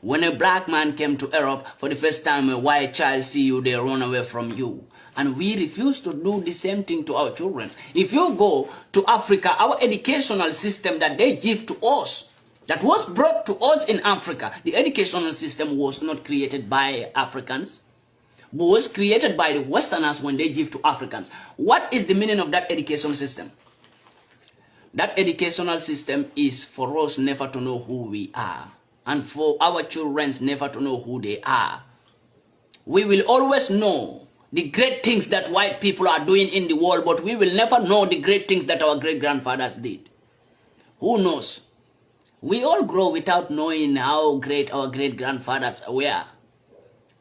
When a black man came to Europe, for the first time a white child see you, they run away from you. And we refuse to do the same thing to our children. If you go to Africa, our educational system that they give to us, that was brought to us in Africa, the educational system was not created by Africans, but was created by the Westerners when they give to Africans. What is the meaning of that educational system? That educational system is for us never to know who we are, and for our children never to know who they are. We will always know the great things that white people are doing in the world, but we will never know the great things that our great-grandfathers did. Who knows? We all grow without knowing how great our great-grandfathers were,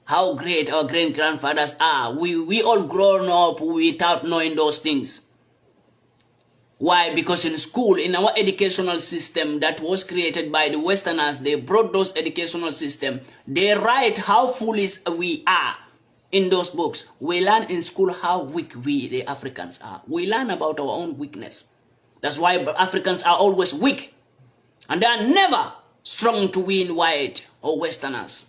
how great our great-grandfathers are. We all grown up without knowing those things. Why? Because in school, in our educational system that was created by the Westerners, they brought those educational system. They write how foolish we are in those books. We learn in school how weak we, the Africans, are. We learn about our own weakness. That's why Africans are always weak. And they are never strong to win white or Westerners.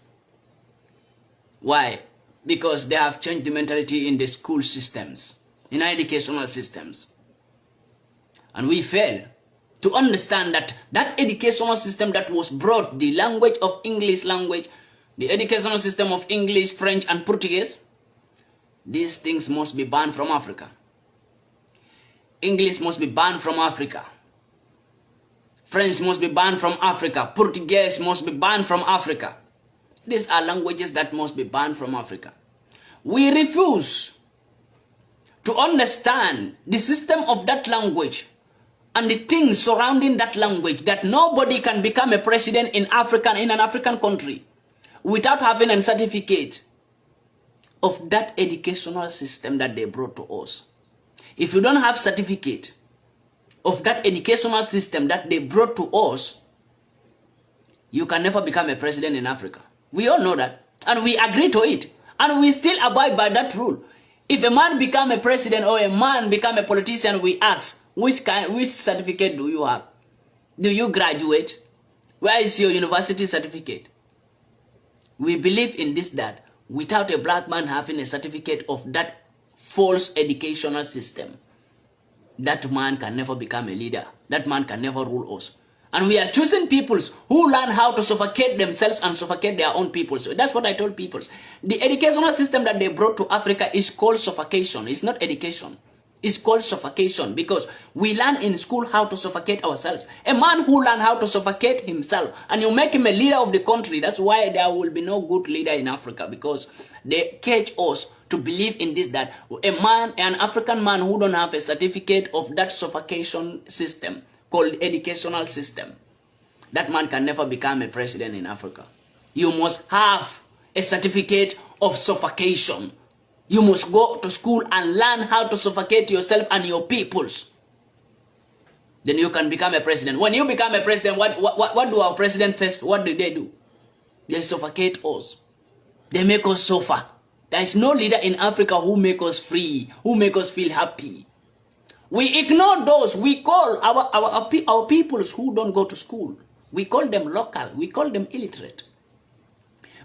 Why? Because they have changed the mentality in the school systems, in our educational systems. And we fail to understand that that educational system that was brought, the language of English language, the educational system of English, French, and Portuguese, these things must be banned from Africa. English must be banned from Africa. French must be banned from Africa. Portuguese must be banned from Africa. These are languages that must be banned from Africa. We refuse to understand the system of that language and the things surrounding that language, that nobody can become a president in Africa, in an African country, without having a certificate of that educational system that they brought to us. If you don't have certificate of that educational system that they brought to us, you can never become a president in Africa. We all know that, and we agree to it, and we still abide by that rule. If a man become a president or a man become a politician, we ask, which certificate do you have? Do you graduate? Where is your university certificate? We believe in this, that without a black man having a certificate of that false educational system, that man can never become a leader. That man can never rule us. And we are choosing peoples who learn how to suffocate themselves and suffocate their own people. So that's what I told people. The educational system that they brought to Africa is called suffocation. It's not education. It's called suffocation, because we learn in school how to suffocate ourselves. A man who learns how to suffocate himself and you make him a leader of the country, that's why there will be no good leader in Africa, because they catch us to believe in this, that a man, an African man who don't have a certificate of that suffocation system called educational system, that man can never become a president in Africa. You must have a certificate of suffocation. You must go to school and learn how to suffocate yourself and your peoples. Then you can become a president. When you become a president, what do our president face? What do? They suffocate us. They make us suffer. There is no leader in Africa who make us free, who make us feel happy. We ignore those. We call our peoples who don't go to school, we call them local. We call them illiterate.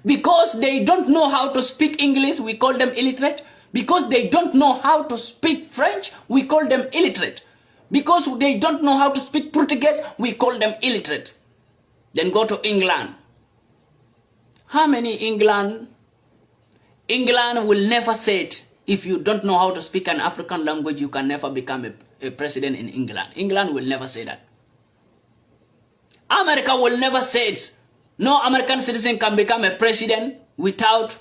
Because they don't know how to speak English, we call them illiterate. Because they don't know how to speak French, we call them illiterate. Because they don't know how to speak Portuguese, we call them illiterate. Then go to England. How many England will never say it. If you don't know how to speak an African language, you can never become a president in England. England will never say that. America will never say it. No American citizen can become a president without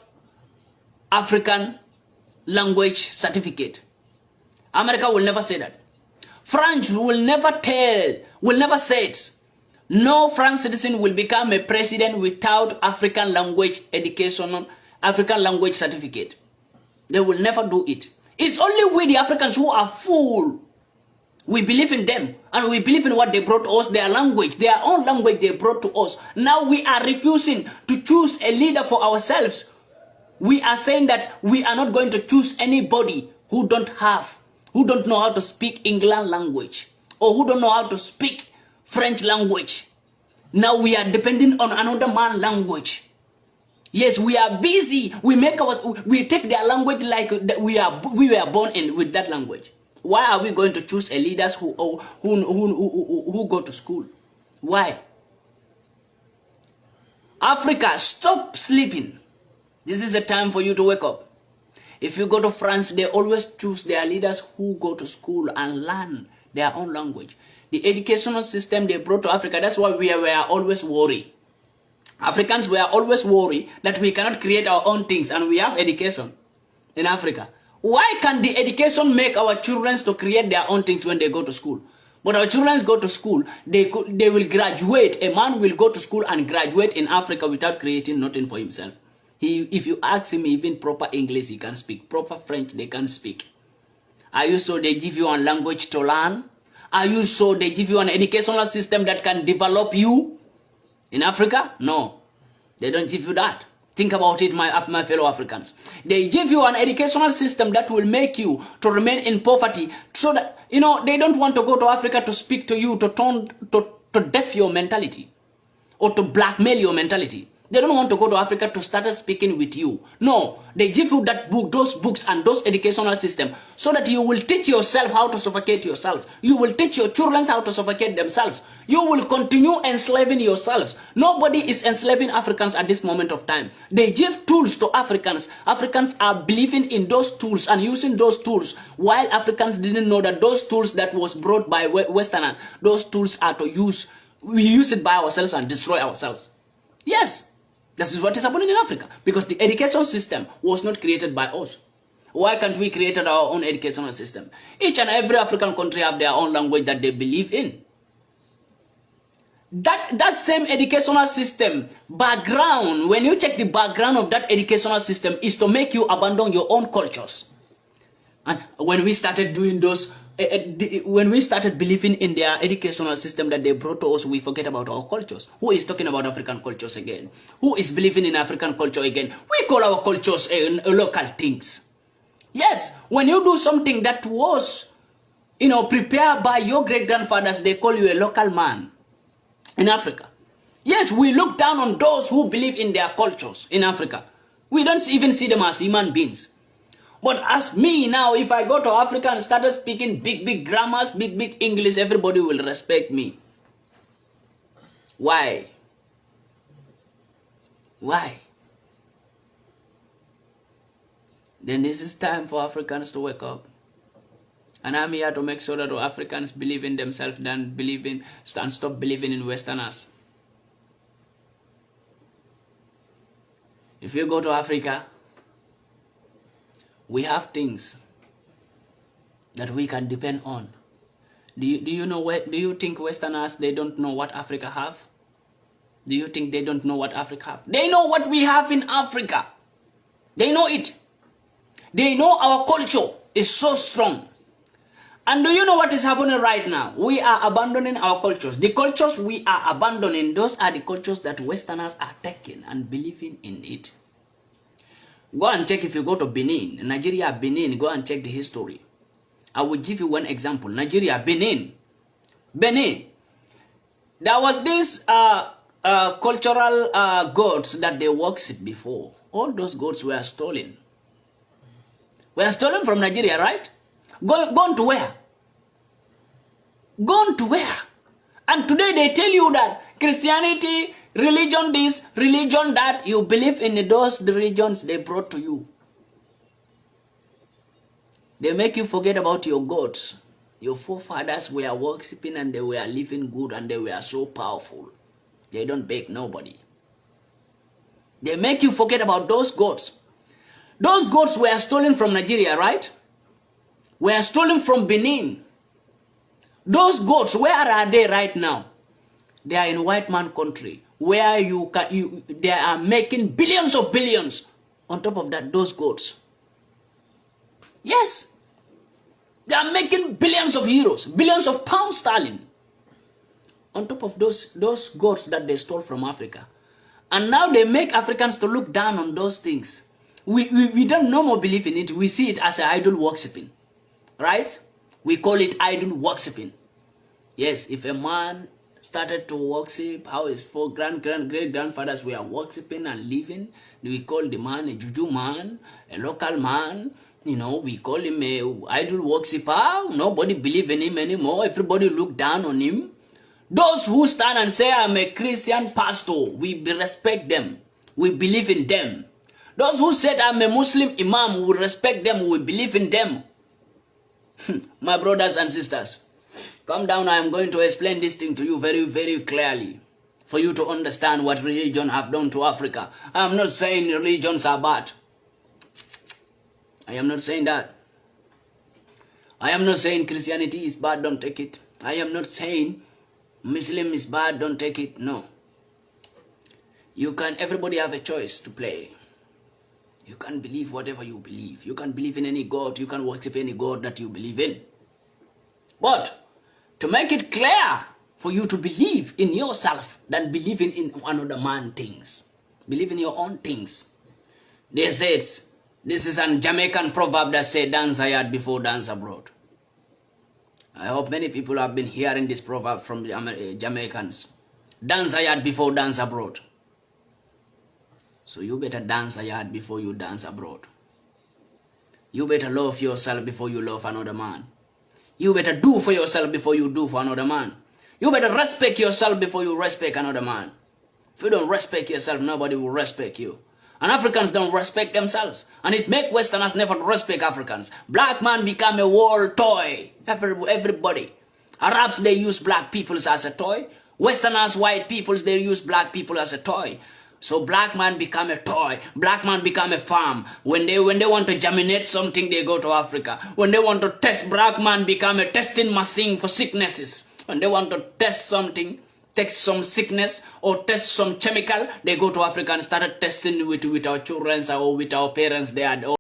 African language certificate. America will never say that. France will never say it. No French citizen will become a president without African language education, African language certificate. They will never do it. It's only we, the Africans, who are fool. We believe in them, and we believe in what they brought to us, their language, their own language they brought to us. Now we are refusing to choose a leader for ourselves. We are saying that we are not going to choose anybody who don't know how to speak English language, or who don't know how to speak French language. Now we are depending on another man's language. Yes, we are busy. We take their language like we were born in with that language. Why are we going to choose a leaders who go to school? Why? Africa, stop sleeping. This is a time for you to wake up. If you go to France, they always choose their leaders who go to school and learn their own language. The educational system they brought to Africa, that's why we were always worried. Africans were always worried that we cannot create our own things, and we have education in Africa. Why can't the education make our children to create their own things when they go to school? But our children go to school, they will graduate. A man will go to school and graduate in Africa without creating nothing for himself. If you ask him even proper English, he can speak. Proper French, they can speak. Are you sure they give you a language to learn? Are you sure they give you an educational system that can develop you? In Africa? No. They don't give you that. Think about it, my fellow Africans. They give you an educational system that will make you to remain in poverty, so that, they don't want to go to Africa to speak to you, to deaf your mentality, or to blackmail your mentality. They don't want to go to Africa to start speaking with you. No, they give you that book, those books and those educational system, so that you will teach yourself how to suffocate yourself. You will teach your children how to suffocate themselves. You will continue enslaving yourselves. Nobody is enslaving Africans at this moment of time. They give tools to Africans. Africans are believing in those tools and using those tools, while Africans didn't know that those tools that was brought by Westerners, those tools are to use. We use it by ourselves and destroy ourselves. Yes. This is what is happening in Africa, because the education system was not created by us. Why can't we create our own educational system? Each and every African country have their own language that they believe in. That same educational system background, when you check the background of that educational system, is to make you abandon your own cultures. And when we started doing those, when we started believing in their educational system that they brought to us, we forget about our cultures. Who is talking about African cultures again? Who is believing in African culture again? We call our cultures local things. Yes, when you do something that was, prepared by your great-grandfathers, they call you a local man in Africa. Yes, we look down on those who believe in their cultures in Africa. We don't even see them as human beings. But as me now, if I go to Africa and start speaking big grammars, big English, everybody will respect me. Why? Why? Then this is time for Africans to wake up. And I'm here to make sure that Africans believe in themselves and stop believing in Westerners. If you go to Africa, we have things that we can depend on. Do you think Westerners, they don't know what Africa have? Do you think they don't know what Africa have? They know what we have in Africa. They know it. They know our culture is so strong. And do you know what is happening right now? We are abandoning our cultures. The cultures we are abandoning, those are the cultures that Westerners are taking and believing in it. Go and check. If you go to Benin, Nigeria, Benin, go and check the history. I will give you one example. Nigeria, Benin. Benin. There was this cultural gods that they worshipped before. All those gods were stolen. Were stolen from Nigeria, right? Gone to where? Gone to where? And today they tell you that Christianity, religion this, religion that, you believe in those religions they brought to you. They make you forget about your gods. Your forefathers were worshipping and they were living good and they were so powerful. They don't beg nobody. They make you forget about those gods. Those gods were stolen from Nigeria, right? Were stolen from Benin. Those gods, where are they right now? They are in white man country, where they are making billions of billions. On top of that, those gods. Yes. They are making billions of euros, billions of pounds sterling. On top of those gods that they stole from Africa. And now they make Africans to look down on those things. We don't no more believe in it. We see it as an idol worshipping. Right? We call it idol worshipping. Yes, if a man started to worship, how his great-grandfathers were worshiping and living. We call the man a juju man, a local man. You know, we call him a idol worshiper. Nobody believe in him anymore. Everybody look down on him. Those who stand and say, I'm a Christian pastor, we respect them. We believe in them. Those who said, I'm a Muslim imam, we respect them. We believe in them. My brothers and sisters, come down. I am going to explain this thing to you very, very clearly for you to understand what religion have done to Africa. I am not saying religions are bad. I am not saying that. I am not saying Christianity is bad, don't take it. I am not saying Muslim is bad, don't take it. No. Everybody have a choice to play. You can believe whatever you believe. You can believe in any God. You can worship any God that you believe in. But to make it clear for you to believe in yourself than believing in another man's things. Believe in your own things. They said, this is a Jamaican proverb that says, dance abroad before dance abroad. I hope many people have been hearing this proverb from Jamaicans. Dance abroad before dance abroad. So you better dance abroad before you dance abroad. You better love yourself before you love another man. You better do for yourself before you do for another man. You better respect yourself before you respect another man. If you don't respect yourself, nobody will respect you. And Africans don't respect themselves. And it makes Westerners never respect Africans. Black man become a world toy. Everybody. Arabs, they use black people as a toy. Westerners, white people, they use black people as a toy. So black man become a toy. Black man become a farm. When they want to germinate something, they go to Africa. When they want to test, black man become a testing machine for sicknesses. When they want to test something, test some sickness or test some chemical, they go to Africa and start testing with our children or with our parents. They are